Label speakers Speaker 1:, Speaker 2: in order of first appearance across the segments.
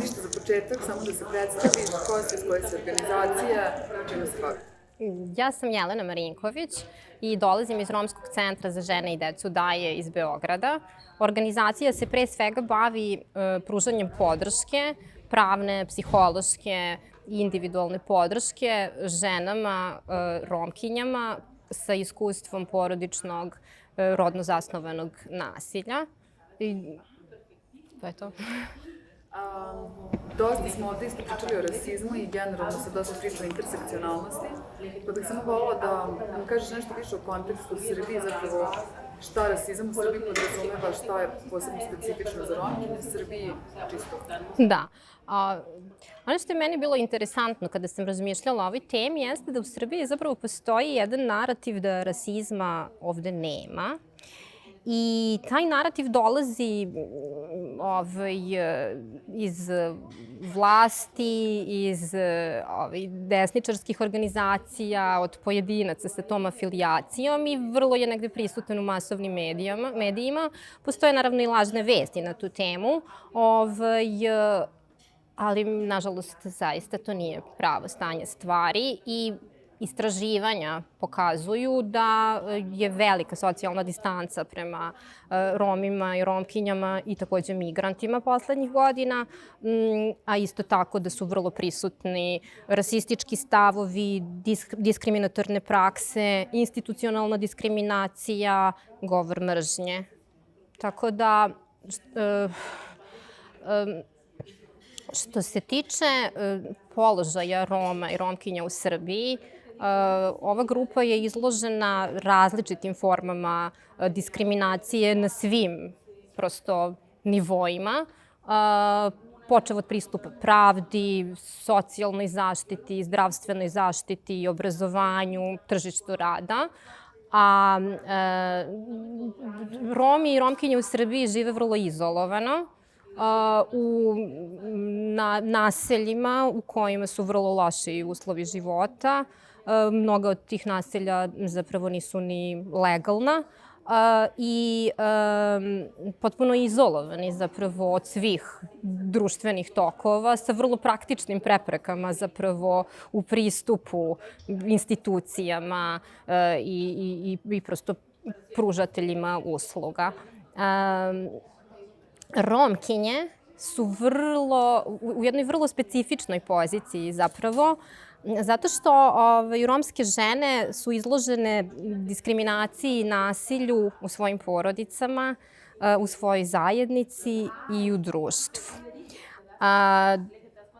Speaker 1: Ništa za početak, samo da se predstaviš, ko si, iz koje si organizacija, čime se bavi.
Speaker 2: Ja sam Jelena Marinković i dolazim iz Romskog centra za žene i decu Daje iz Beograda. Organizacija se pre svega bavi pružanjem podrške, pravne, psihološke i individualne podrške ženama, romkinjama sa iskustvom porodičnog, rodno zasnovanog nasilja. I to je to.
Speaker 1: Dosta smo ovde isto pričali o rasizmu i generalno se dosta priča o intersekcionalnosti. Pa bih samo volila da nam kažeš nešto više o kontekstu u Srbiji, zapravo šta rasizam u Srbiji podrazumeva, šta je posebno specifično za Romkinje u Srbiji, čisto.
Speaker 2: Da. Ono što je meni bilo interesantno kada sam razmišljala o ovoj temi jeste da u Srbiji zapravo postoji jedan narativ da rasizma ovde nema. I taj narativ dolazi iz vlasti, iz desničarskih organizacija, od pojedinaca sa tom afilijacijom i vrlo je negde prisutan u masovnim medijima. Postoje naravno i lažne vesti na tu temu, ali nažalost zaista to nije pravo stanje stvari i istraživanja pokazuju da je velika socijalna distanca prema Romima i Romkinjama i takođe migrantima poslednjih godina, a isto tako da su vrlo prisutni rasistički stavovi, diskriminatorne prakse, institucionalna diskriminacija, govor mržnje. Tako da, što se tiče položaja Roma i Romkinja u Srbiji, ova grupa je izložena različitim formama diskriminacije na svim prosto nivoima, počev od pristupa pravdi, socijalnoj zaštiti, zdravstvenoj zaštiti, obrazovanju, tržištu rada. A Romi i Romkinje u Srbiji žive vrlo izolovano u naseljima u kojima su vrlo loši uslovi života. Mnoga od tih naselja zapravo nisu ni legalna i potpuno izolovani zapravo od svih društvenih tokova sa vrlo praktičnim preprekama zapravo u pristupu institucijama i prosto pružateljima usluga. Romkinje su u jednoj vrlo specifičnoj poziciji zapravo, zato što romske žene su izložene diskriminaciji i nasilju u svojim porodicama, u svojoj zajednici i u društvu.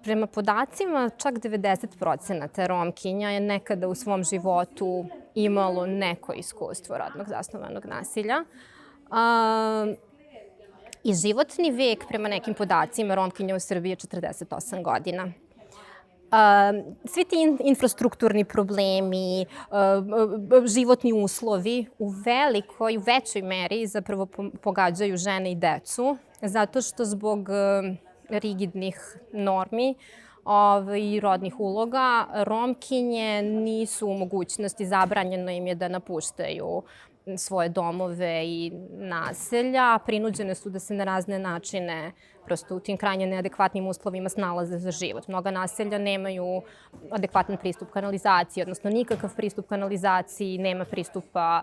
Speaker 2: Prema podacima, čak 90% Romkinja je nekada u svom životu imalo neko iskustvo rodnog zasnovanog nasilja. I životni vek, prema nekim podacima, Romkinja u Srbiji je 48 godina. Svi ti infrastrukturni problemi, životni uslovi u većoj meri zapravo pogađaju žene i decu, zato što zbog rigidnih normi i rodnih uloga Romkinje nisu u mogućnosti, zabranjeno im je da napuštaju svoje domove i naselja, prinuđene su da se na razne načine prosto u tim krajnje neadekvatnim uslovima snalaze za život. Mnoga naselja nemaju adekvatan pristup kanalizaciji, odnosno nikakav pristup kanalizaciji, nema pristupa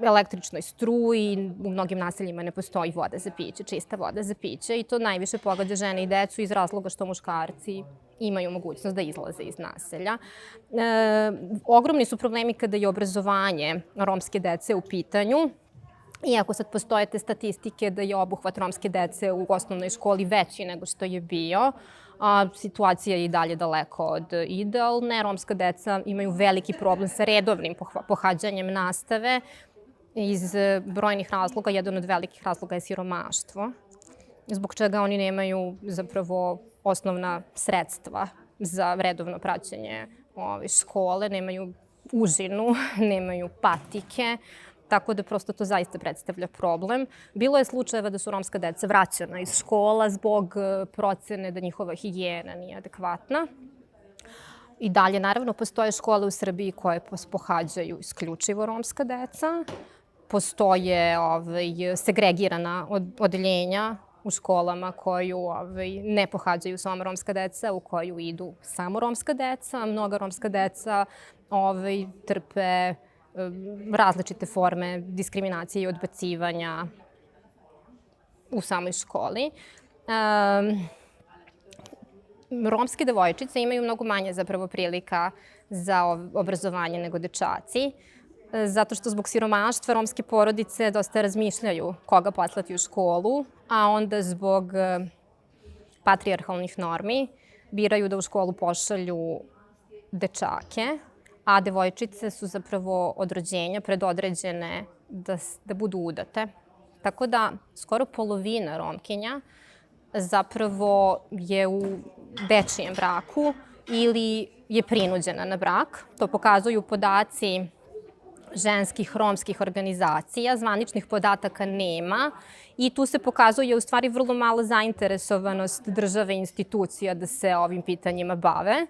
Speaker 2: električnoj struji, u mnogim naseljima ne postoji voda za piće, čista voda za piće i to najviše pogađa žene i decu iz razloga što muškarci imaju mogućnost da izlaze iz naselja. Ogromni su problemi kada je obrazovanje romske dece u pitanju. Iako sad postoje te statistike da je obuhvat romske dece u osnovnoj školi veći nego što je bio, situacija je i dalje daleko od idealne. Romska deca imaju veliki problem sa redovnim pohađanjem nastave iz brojnih razloga. Jedan od velikih razloga je siromaštvo, zbog čega oni nemaju zapravo osnovna sredstva za redovno praćenje škole, nemaju užinu, nemaju patike, tako da prosto to zaista predstavlja problem. Bilo je slučajeva da su romska deca vraćana iz škola zbog procene da njihova higijena nije adekvatna. I dalje, naravno, postoje škole u Srbiji koje pohađaju isključivo romska deca. Postoje segregirana odeljenja u školama koju ne pohađaju samo romska deca, u koju idu samo romska deca. Mnoga romska deca trpe različite forme diskriminacije i odbacivanja u samoj školi. Romske devojčice imaju mnogo manje zapravo prilika za obrazovanje nego dečaci, zato što zbog siromaštva romske porodice dosta razmišljaju koga poslati u školu, a onda zbog patrijarhalnih normi biraju da u školu pošalju dečake, a devojčice su zapravo od rođenja predodređene da budu udate. Tako da skoro polovina Romkinja zapravo je u dečijem braku ili je prinuđena na brak. To pokazuju podaci ženskih romskih organizacija, zvaničnih podataka nema i tu se pokazuje u stvari vrlo mala zainteresovanost države i institucija da se ovim pitanjima bave.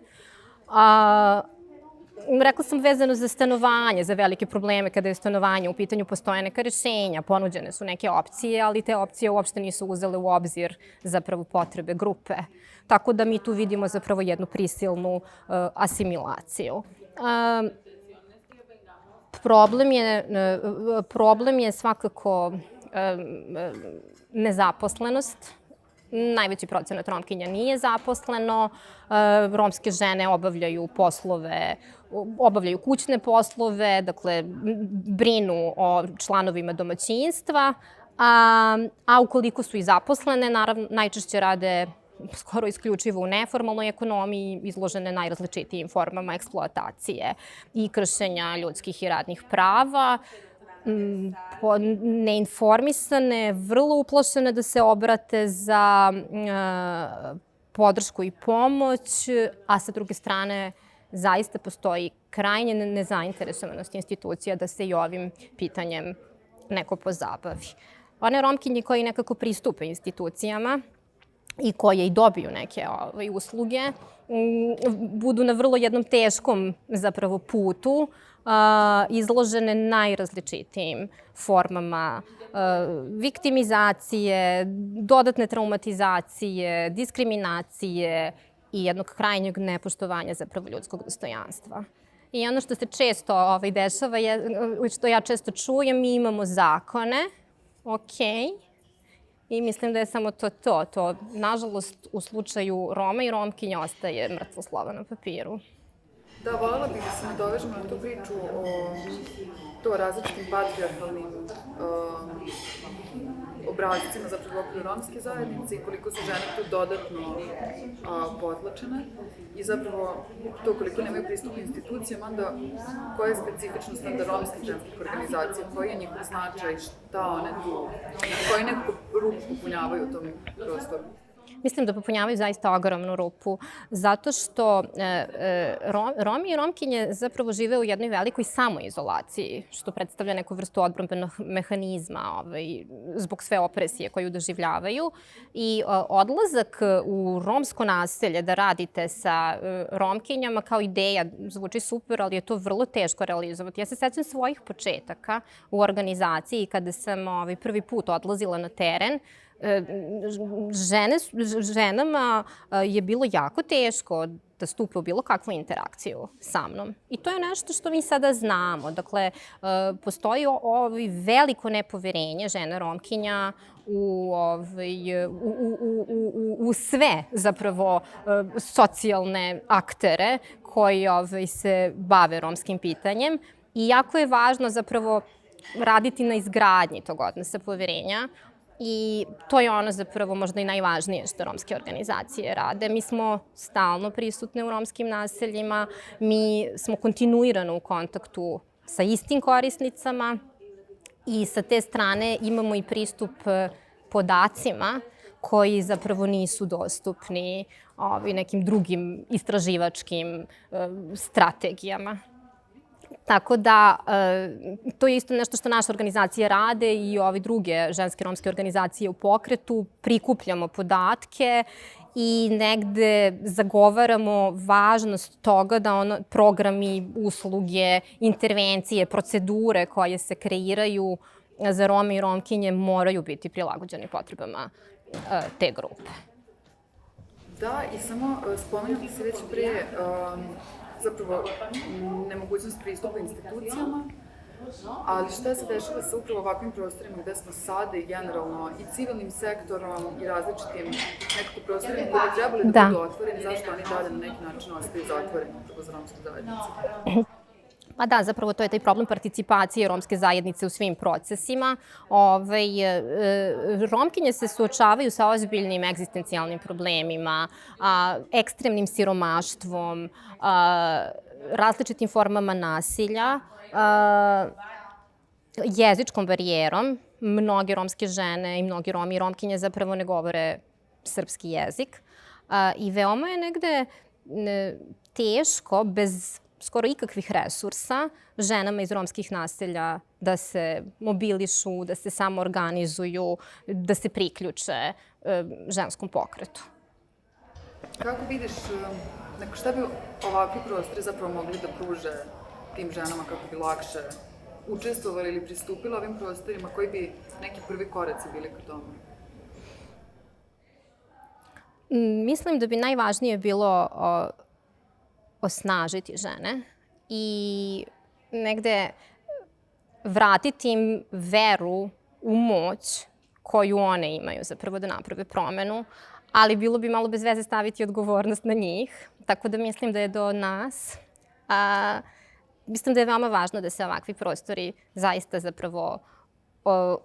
Speaker 2: Rekla sam vezano za stanovanje, za velike probleme kada je stanovanje u pitanju, postoje neka rešenja, ponuđene su neke opcije, ali te opcije uopšte nisu uzele u obzir zapravo potrebe grupe. Tako da mi tu vidimo zapravo jednu prisilnu asimilaciju. Problem je svakako nezaposlenost. Najveći procenat Romkinja nije zaposleno. Romske žene obavljaju kućne poslove, dakle, brinu o članovima domaćinstva, a ukoliko su i zaposlene, naravno, najčešće rade skoro isključivo u neformalnoj ekonomiji, izložene najrazličitijim formama eksploatacije i kršenja ljudskih i radnih prava, neinformisane, vrlo uplašene da se obrate za podršku i pomoć, a sa druge strane zaista postoji krajnje nezainteresovanost institucija da se i ovim pitanjem neko pozabavi. One Romkinje koji nekako pristupe institucijama i koje i dobiju neke usluge, budu na vrlo jednom teškom zapravo putu, izložene najrazličitijim formama viktimizacije, dodatne traumatizacije, diskriminacije i jednog krajnjeg nepoštovanja zapravo ljudskog dostojanstva. I ono što se često dešava, što ja često čujem, mi imamo zakone, i mislim da je samo to. To, nažalost, u slučaju Roma i Romkinja ostaje mrtvo slovo na papiru.
Speaker 1: Da, voljela bih da se nadovežemo na tu priču o različitim patrijarhalnim obrazcima zapravo u okviru romske zajednice i koliko su žene tu dodatno potlačene i zapravo to koliko nemaju pristup institucijama, onda koja je specifičnost onda romskih ženskih organizacija, koji je njihov značaj, šta one tu, koji nekako rupu popunjavaju u tom prostoru?
Speaker 2: Mislim da popunjavaju zaista ogromnu rupu, zato što Romi i Romkinje zapravo žive u jednoj velikoj samoizolaciji, što predstavlja neku vrstu odbrambenog mehanizma zbog sve opresije koju doživljavaju. I odlazak u romsko naselje da radite sa Romkinjama kao ideja zvuči super, ali je to vrlo teško realizovati. Ja se sećam svojih početaka u organizaciji kada sam prvi put odlazila na teren. Ženama je bilo jako teško da stupe u bilo kakvu interakciju sa mnom. I to je nešto što mi sada znamo. Dakle, postoji veliko nepoverenje žene Romkinja u sve zapravo socijalne aktere koji se bave romskim pitanjem. I jako je važno zapravo raditi na izgradnji tog odnosa poverenja. I to je ono zapravo možda i najvažnije što romske organizacije rade. Mi smo stalno prisutne u romskim naseljima, mi smo kontinuirano u kontaktu sa istim korisnicama i sa te strane imamo i pristup podacima koji zapravo nisu dostupni nekim drugim istraživačkim strategijama. Tako da, to je isto nešto što naša organizacija rade i druge ženske romske organizacije u pokretu. Prikupljamo podatke i negde zagovaramo važnost toga da programi, usluge, intervencije, procedure koje se kreiraju za Rome i Romkinje moraju biti prilagođeni potrebama te grupe.
Speaker 1: Da, i samo spomenuti se već pre zapravo nemogućnost pristupa institucijama, ali šta se dešava sa upravo ovakvim prostorima gde smo sada i generalno i civilnim sektorom i različitim nekako prostorima koji bi trebali da budu otvoreni, zašto oni dalje na neki način ostaju zatvoreni upravo za romsku zajednicu?
Speaker 2: Pa da, zapravo to je taj problem participacije romske zajednice u svim procesima. Romkinje se suočavaju sa ozbiljnim egzistencijalnim problemima, ekstremnim siromaštvom, različitim formama nasilja, jezičkom barijerom. Mnoge romske žene i mnogi Romi i Romkinje zapravo ne govore srpski jezik. I veoma je negde teško, bez skoro ikakvih resursa, ženama iz romskih naselja da se mobilišu, da se samoorganizuju, da se priključe ženskom pokretu.
Speaker 1: Kako vidiš, šta bi ovakvi prostori zapravo mogli da pruže tim ženama kako bi lakše učestvovali ili pristupili ovim prostorima, koji bi neki prvi koraci bili ka tome?
Speaker 2: Mislim da bi najvažnije bilo osnažiti žene i negde vratiti im veru u moć koju one imaju zapravo da naprave promenu, ali bilo bi malo bez veze staviti odgovornost na njih. Tako da mislim da je do nas. Mislim da je veoma važno da se ovakvi prostori zaista zapravo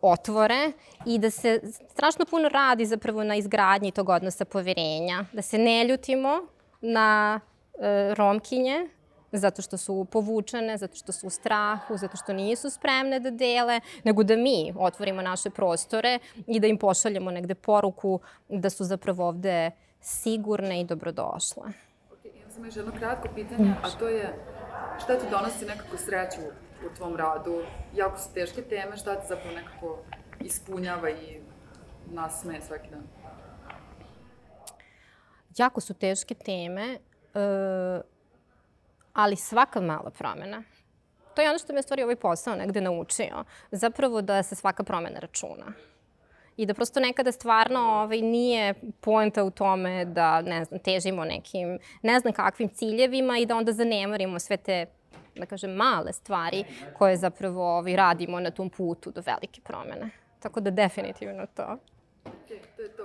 Speaker 2: otvore i da se strašno puno radi zapravo na izgradnji tog odnosa poverenja, da se ne ljutimo na Romkinje, zato što su povučene, zato što su u strahu, zato što nisu spremne da dele, nego da mi otvorimo naše prostore i da im pošaljemo negde poruku da su zapravo ovde sigurne i dobrodošle.
Speaker 1: Imam samo još jedno kratko pitanje, a to je šta ti donosi nekako sreću u tvom radu? Jako su teške teme, šta ti zapravo nekako ispunjava i nas smeje svaki dan?
Speaker 2: Jako su teške teme, ali svaka mala promena. To je ono što me stvari ovaj posao negde naučio. Zapravo da se svaka promena računa. I da prosto nekada stvarno nije poenta u tome da, ne znam, težimo nekim, ne znam kakvim ciljevima i da onda zanemarimo sve te, da kažem, male stvari koje zapravo radimo na tom putu do velike promene. Tako da definitivno to.
Speaker 1: To je